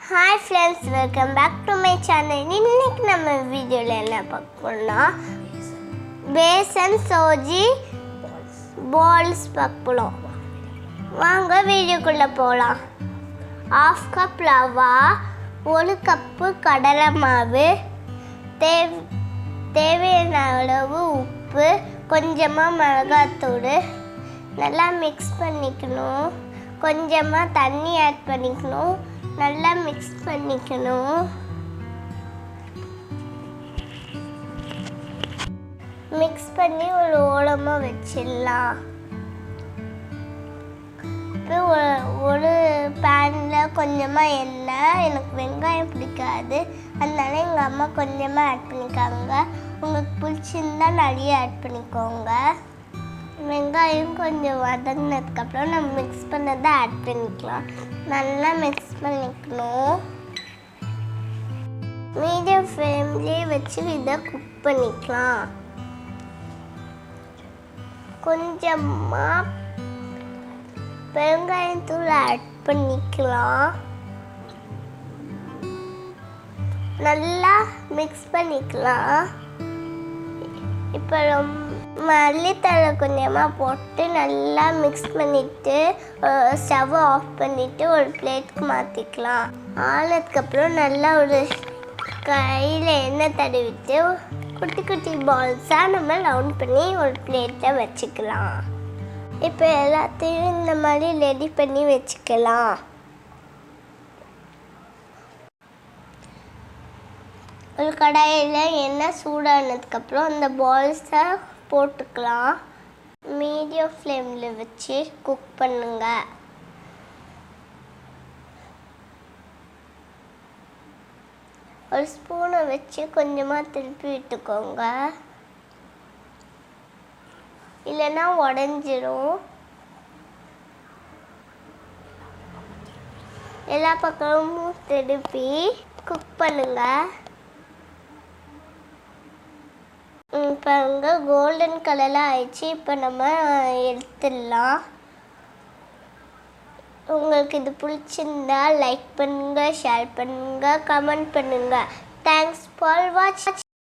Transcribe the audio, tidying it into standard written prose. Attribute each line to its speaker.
Speaker 1: Hi friends, welcome back to my channel. இன்னைக்கு நம்ம வீடியோல என்ன பார்க்க போறோம்னா பேசன் சோஜி பால்ஸ் பார்க்க போறோம். வாங்க வீடியோக்குள்ள போலாம். 1/2 கப் ரவா, 1 கப் கடலை மாவு, தேவையான அளவு உப்பு, கொஞ்சமா மிளகாத்தூள் நல்லா மிக்ஸ் பண்ணிக்கணும். கொஞ்சமா தண்ணி ஆட் பண்ணிக்கணும். நல்லா மிக்ஸ் பண்ணிக்கணும். மிக்ஸ் பண்ணி ஒரு ஓரமாக வச்சிடலாம். இப்போ ஒரு பேனில் கொஞ்சமாக எண்ணெய், எனக்கு வெங்காயம் பிடிக்காது, அதனால எங்கள் அம்மா கொஞ்சமாக ஆட் பண்ணிக்காங்க. உங்களுக்கு பிடிச்சிருந்தா நிறைய ஆட் பண்ணிக்கோங்க. வெங்காயம் கொஞ்சம் வதங்கினதுக்கப்புறம் நம்ம மிக்ஸ் பண்ணதை ஆட் பண்ணிக்கலாம். நல்லா மிக்ஸ் பண்ணிக்கணும். மீடியம் ஃப்ளேம்லேயே வச்சு இதை குக் பண்ணிக்கலாம். கொஞ்சமாக பெருங்காயத்தூள் ஆட் பண்ணிக்கலாம். நல்லா மிக்ஸ் பண்ணிக்கலாம். இப்போ மல்லித்தழை கொஞ்சமாக போட்டு நல்லா மிக்ஸ் பண்ணிவிட்டு ஸ்டவ் ஆஃப் பண்ணிவிட்டு ஒரு பிளேட்டுக்கு மாற்றிக்கலாம். ஆனதுக்கப்புறம் நல்லா ஒரு கையில் எண்ணெய் தடவிட்டு குட்டி குட்டி பால்ஸாக நம்ம ரவுண்ட் பண்ணி ஒரு பிளேட்டில் வச்சுக்கலாம். இப்போ எல்லாத்தையும் இந்த மாதிரி ரெடி பண்ணி வச்சுக்கலாம். ஒரு கடாயில் எண்ணெய் சூடானதுக்கப்புறம் அந்த பால்ஸை போட்டுக்கலாம். மீடியம் ஃப்ளேமில் வச்சு குக் பண்ணுங்க. ஒரு ஸ்பூனை வச்சு கொஞ்சமாக திருப்பி விட்டுக்கோங்க, இல்லைன்னா உடஞ்சிரும். எல்லா பக்கமும் திருப்பி குக் பண்ணுங்க. இப்போ அங்கே கோல்டன் கலரில் ஆயிடுச்சு. இப்போ நம்ம எடுத்துடலாம். உங்களுக்கு இது பிடிச்சிருந்தா லைக் பண்ணுங்கள், ஷேர் பண்ணுங்கள், கமெண்ட் பண்ணுங்கள். தேங்க்ஸ் ஃபார் வாட்சிங்.